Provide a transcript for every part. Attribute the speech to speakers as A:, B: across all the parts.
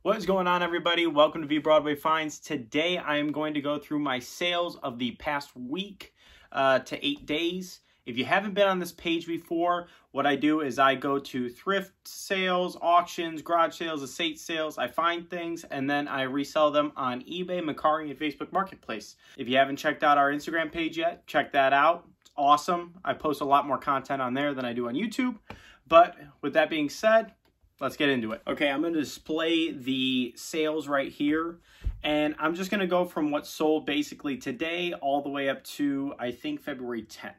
A: What is going on, everybody? Welcome to V Broadway Finds. Today I am going to go through my sales of the past week to 8 days. If you haven't been on this page before, what I do is I go to thrift sales, auctions, garage sales, estate sales. I find things and then I resell them on eBay, Mercari, and Facebook Marketplace. If you haven't checked out our Instagram page yet, check that out. It's awesome. I post a lot more content on there than I do on YouTube. But with that being said, let's get into it. Okay, I'm going to display the sales right here, and I'm just going to go from what sold basically today all the way up to, I think, February 10th.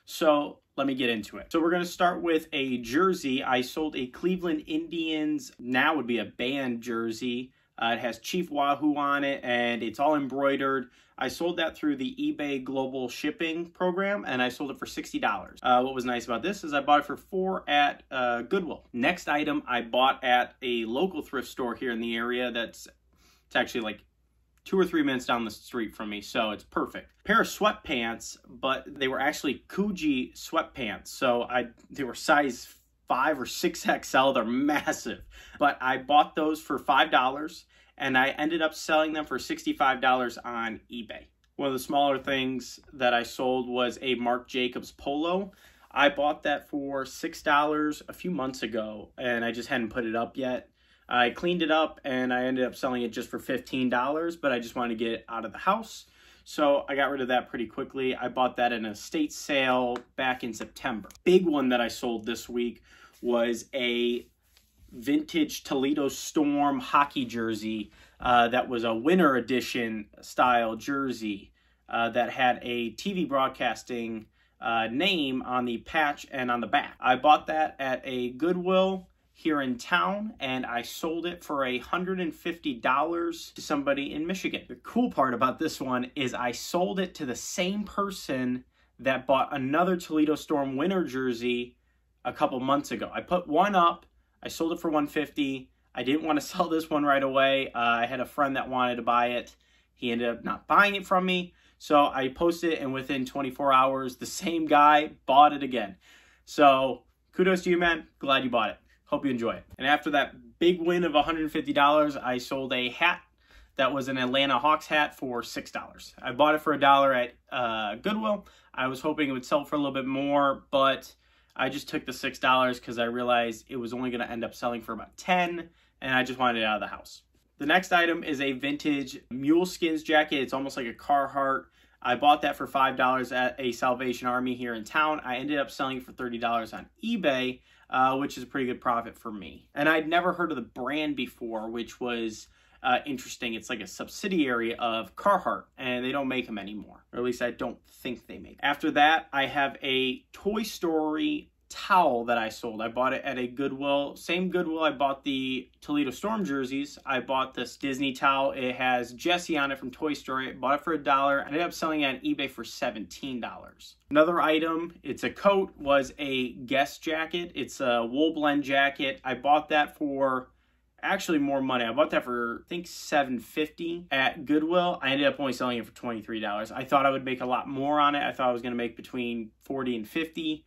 A: So let me get into it. So we're going to start with a jersey. I sold a Cleveland Indians, now would be a band jersey. It has Chief Wahoo on it, and it's all embroidered. I sold that through the eBay Global Shipping program, and I sold it for $60. What was nice about this is I bought it for $4 at Goodwill. Next item I bought at a local thrift store here in the area. It's actually like 2 or 3 minutes down the street from me, so it's perfect. Pair of sweatpants, but they were actually Coogee sweatpants, so they were size 5 or 6XL. They're massive, but I bought those for $5 and I ended up selling them for $65 on eBay. One of the smaller things that I sold was a Marc Jacobs polo. I bought that for $6 a few months ago and I just hadn't put it up yet. I cleaned it up and I ended up selling it just for $15, but I just wanted to get it out of the house. So I got rid of that pretty quickly. I bought that in a estate sale back in September. Big one that I sold this week was a vintage Toledo Storm hockey jersey that was a winter edition style jersey that had a TV broadcasting name on the patch and on the back. I bought that at a Goodwill here in town, and I sold it for $150 to somebody in Michigan. The cool part about this one is I sold it to the same person that bought another Toledo Storm winter jersey a couple months ago. I put one up, I sold it for $150. I didn't want to sell this one right away. I had a friend that wanted to buy it. He ended up not buying it from me, so I posted it, and within 24 hours, the same guy bought it again. So kudos to you, man. Glad you bought it. Hope you enjoy it. And after that big win of $150, I sold a hat that was an Atlanta Hawks hat for $6. I bought it for $1 at Goodwill. I was hoping it would sell for a little bit more, but I just took the $6 because I realized it was only going to end up selling for about $10, and I just wanted it out of the house. The next item is a vintage Muleskins jacket. It's almost like a Carhartt. I bought that for $5 at a Salvation Army here in town. I ended up selling it for $30 on eBay, which is a pretty good profit for me. And I'd never heard of the brand before, which was interesting. It's like a subsidiary of Carhartt, and they don't make them anymore. Or at least I don't think they make them. After that, I have a Toy Story towel that I sold. I bought it at a Goodwill. Same Goodwill I bought the Toledo Storm jerseys. I bought this Disney towel. It has Jessie on it from Toy Story. I bought it for $1. I ended up selling it on eBay for $17. Another item, it's a coat, was a Guess jacket. It's a wool blend jacket. I bought that for actually more money. I bought that for, I think, $7.50 at Goodwill. I ended up only selling it for $23. I thought I would make a lot more on it. I thought I was going to make between $40 and $50.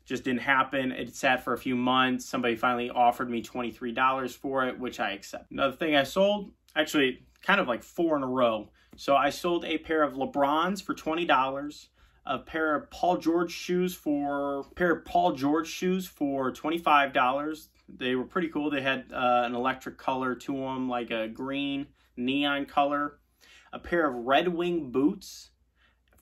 A: Just didn't happen. It sat for a few months. Somebody finally offered me $23 for it, which I accept. Another thing I sold, actually kind of like 4 in a row. So I sold a pair of LeBrons for $20, a pair of Paul George shoes for $25. They were pretty cool. They had an electric color to them, like a green neon color. A pair of Red Wing boots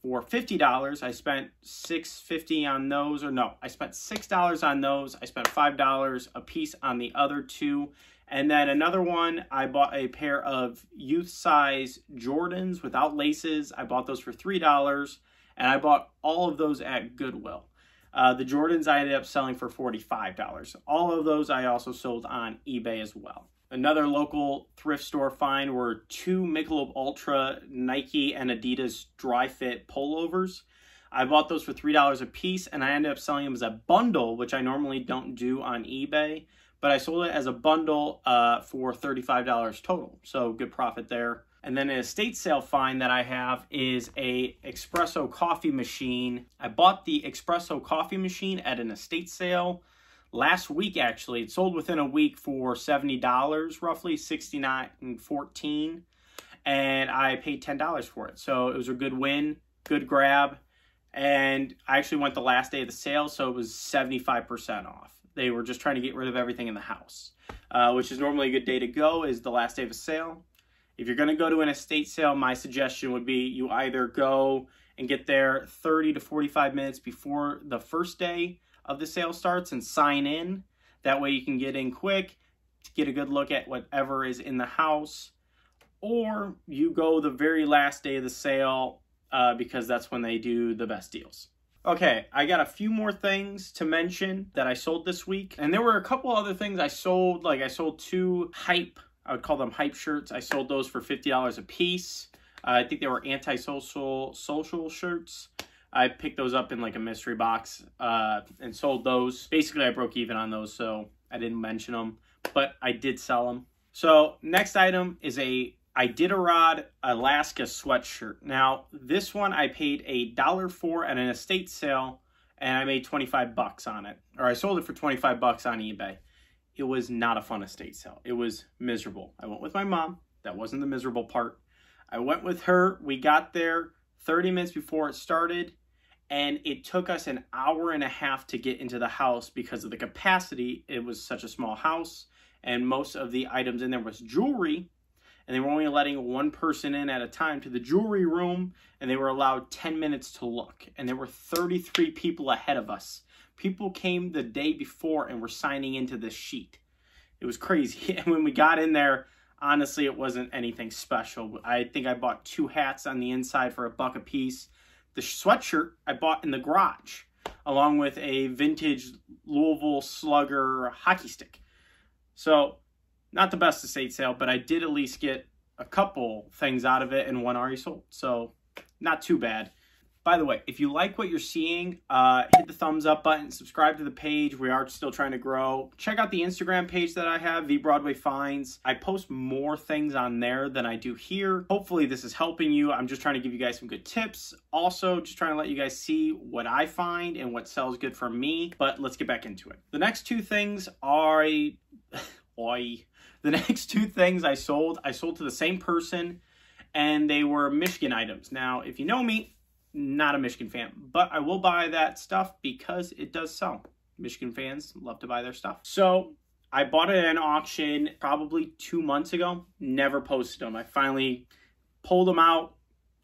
A: for $50. I spent $6.50 on those, or no, I spent $6 on those. I spent $5 a piece on the other two. And then another one, I bought a pair of youth size Jordans without laces. I bought those for $3, and I bought all of those at Goodwill. The Jordans I ended up selling for $45. All of those I also sold on eBay as well. Another local thrift store find were 2 Michelob Ultra Nike and Adidas dry fit pullovers. I bought those for $3 a piece, and I ended up selling them as a bundle, which I normally don't do on eBay, but I sold it as a bundle for $35 total. So good profit there. And then an estate sale find that I have is a espresso coffee machine. I bought the espresso coffee machine at an estate sale last week, actually. It sold within a week for $70, roughly $69.14, and I paid $10 for it. So it was a good win, good grab, and I actually went the last day of the sale, so it was 75% off. They were just trying to get rid of everything in the house, which is normally a good day to go, is the last day of a sale. If you're going to go to an estate sale, my suggestion would be you either go and get there 30 to 45 minutes before the first day of the sale starts and sign in. That way you can get in quick to get a good look at whatever is in the house. Or you go the very last day of the sale because that's when they do the best deals. Okay, I got a few more things to mention that I sold this week. And there were a couple other things I sold. Like I sold 2 hype, I would call them hype shirts. I sold those for $50 a piece. I think they were anti-social shirts. I picked those up in like a mystery box and sold those. Basically, I broke even on those, so I didn't mention them, but I did sell them. So next item is a Iditarod Alaska sweatshirt. Now, this one I paid $1 for at an estate sale, and I made 25 bucks on it. Or I sold it for 25 bucks on eBay. It was not a fun estate sale. It was miserable. I went with my mom. That wasn't the miserable part. I went with her. We got there 30 minutes before it started, and it took us an hour and a half to get into the house because of the capacity. It was such a small house, and most of the items in there was jewelry, and they were only letting one person in at a time to the jewelry room, and they were allowed 10 minutes to look, and there were 33 people ahead of us. People came the day before and were signing into this sheet. It was crazy. And when we got in there, honestly, it wasn't anything special. I think I bought 2 hats on the inside for $1 a piece. The sweatshirt I bought in the garage, along with a vintage Louisville Slugger hockey stick. So, not the best estate sale, but I did at least get a couple things out of it, and one already sold. So, not too bad. By the way, if you like what you're seeing, hit the thumbs up button, subscribe to the page. We are still trying to grow. Check out the Instagram page that I have, VBroadway Finds. I post more things on there than I do here. Hopefully this is helping you. I'm just trying to give you guys some good tips. Also, just trying to let you guys see what I find and what sells good for me. But let's get back into it. The next 2 things are the next 2 things I sold to the same person, and they were Michigan items. Now, if you know me, not a Michigan fan, but I will buy that stuff because it does sell. Michigan fans love to buy their stuff. So I bought it at an auction probably 2 months ago. Never posted them. I finally pulled them out,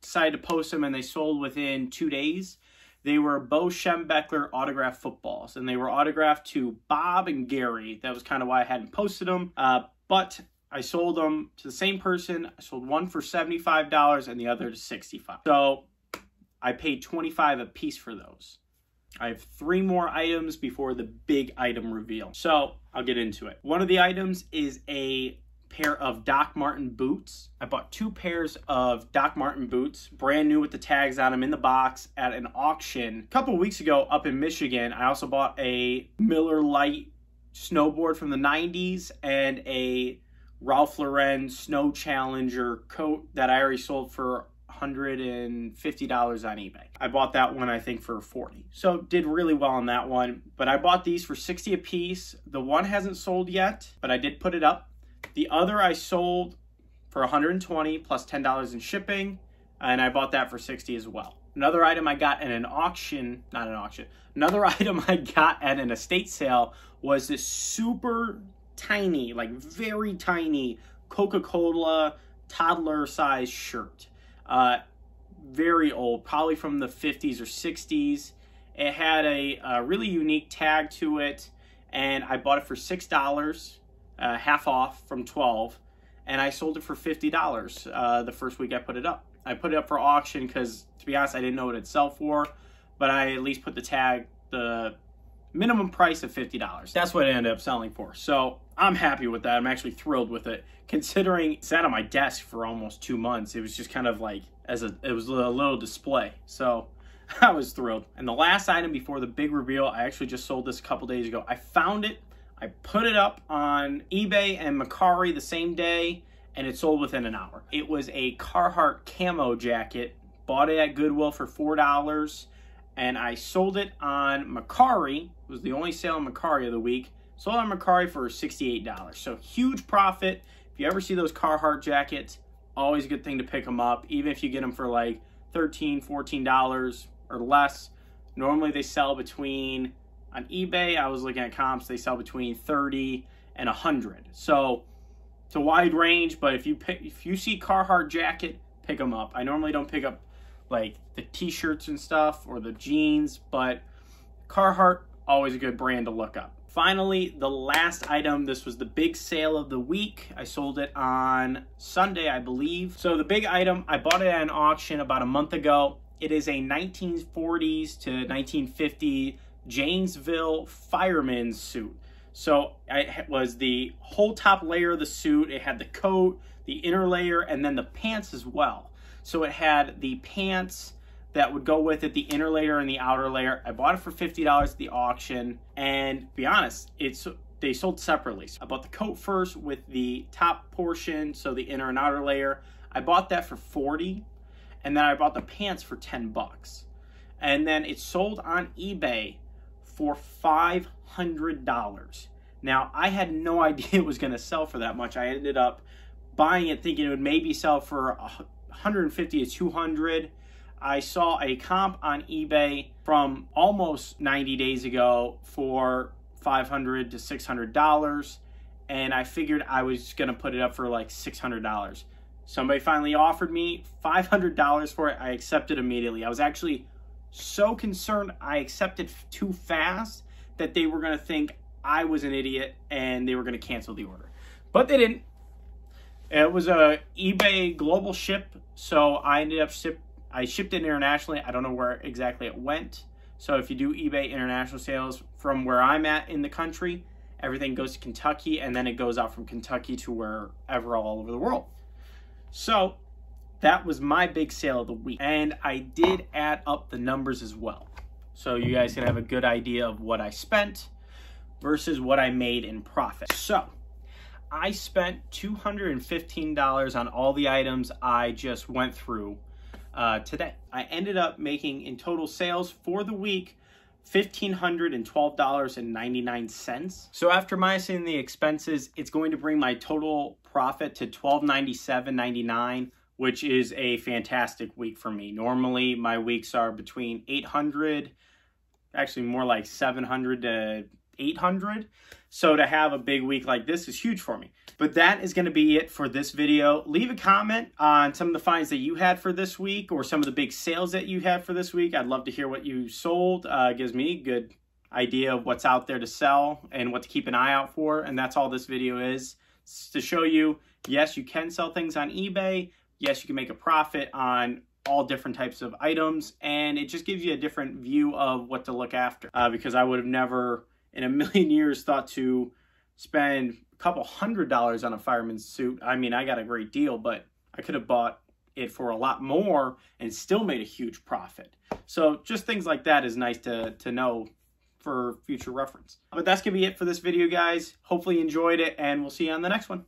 A: decided to post them, and they sold within 2 days. They were Bo Schembechler autographed footballs, and they were autographed to Bob and Gary. That was kind of why I hadn't posted them. But I sold them to the same person. I sold one for $75 and the other to $65. So I paid $25 a piece for those. I have 3 more items before the big item reveal. So I'll get into it. One of the items is a pair of Doc Martin boots. I bought 2 pairs of Doc Martin boots, brand new with the tags on them in the box at an auction. A couple weeks ago up in Michigan, I also bought a Miller Lite snowboard from the 90s and a Ralph Lauren Snow Challenger coat that I already sold for $150 on eBay. I bought that one, I think, for $40. So did really well on that one. But I bought these for $60 a piece. The one hasn't sold yet, but I did put it up. The other I sold for $120 plus $10 in shipping, and I bought that for $60 as well. Another item I got at an auction, another item I got at an estate sale was this super tiny, like very tiny Coca-Cola toddler size shirt. Very old, probably from the 50s or 60s. It had a really unique tag to it, and I bought it for $6, half off from $12, and I sold it for $50 the first week I put it up. I put it up for auction because, to be honest, I didn't know what it'd sell for, but I at least put the minimum price of $50. That's what it ended up selling for. So I'm happy with that. I'm actually thrilled with it, considering it sat on my desk for almost 2 months. It was just kind of like, it was a little display. So I was thrilled. And the last item before the big reveal, I actually just sold this a couple days ago. I found it. I put it up on eBay and Mercari the same day, and it sold within an hour. It was a Carhartt camo jacket. Bought it at Goodwill for $4, and I sold it on Mercari was the only sale on Mercari of the week. Sold on Mercari for $68. So huge profit. If you ever see those Carhartt jackets, always a good thing to pick them up, even if you get them for like $13, $14 or less. Normally they sell between, on eBay, I was looking at comps, they sell between 30 and 100. So it's a wide range, but if you see Carhartt jacket, pick them up. I normally don't pick up like the t-shirts and stuff or the jeans, but Carhartt, always a good brand to look up. Finally, the last item, this was the big sale of the week. I sold it on Sunday, I believe. So the big item, I bought it at an auction about a month ago. It is a 1940s to 1950 Janesville fireman's suit. So it was the whole top layer of the suit. It had the coat, the inner layer, and then the pants as well. So it had the pants that would go with it, the inner layer and the outer layer. I bought it for $50 at the auction, and to be honest, they sold separately. So I bought the coat first with the top portion, so the inner and outer layer. I bought that for $40, and then I bought the pants for $10. And then it sold on eBay for $500. Now, I had no idea it was gonna sell for that much. I ended up buying it thinking it would maybe sell for 150 to 200. I saw a comp on eBay from almost 90 days ago for $500 to $600, and I figured I was gonna put it up for like $600. Somebody finally offered me $500 for it. I accepted immediately. I was actually so concerned I accepted too fast that they were gonna think I was an idiot and they were gonna cancel the order. But they didn't. It was a eBay global ship, so I ended up I shipped it internationally. I don't know where exactly it went. So if you do eBay international sales from where I'm at in the country, everything goes to Kentucky, and then it goes out from Kentucky to wherever all over the world. So that was my big sale of the week. And I did add up the numbers as well, so you guys can have a good idea of what I spent versus what I made in profit. So I spent $215 on all the items I just went through today. I ended up making in total sales for the week $1,512.99. So after minusing the expenses, it's going to bring my total profit to $1,297.99, which is a fantastic week for me. Normally my weeks are between 800, actually more like 700 to 800. So to have a big week like this is huge for me. But that is going to be it for this video. Leave a comment on some of the finds that you had for this week, or some of the big sales that you had for this week. I'd love to hear what you sold. It gives me a good idea of what's out there to sell and what to keep an eye out for. And that's all this video is. It's to show you, yes, you can sell things on eBay. Yes, you can make a profit on all different types of items. And it just gives you a different view of what to look after. Because I would have never in a million years thought to spend a couple $100 on a fireman's suit. I mean, I got a great deal, but I could have bought it for a lot more and still made a huge profit. So just things like that is nice to know for future reference. But that's gonna be it for this video, guys. Hopefully you enjoyed it, and we'll see you on the next one.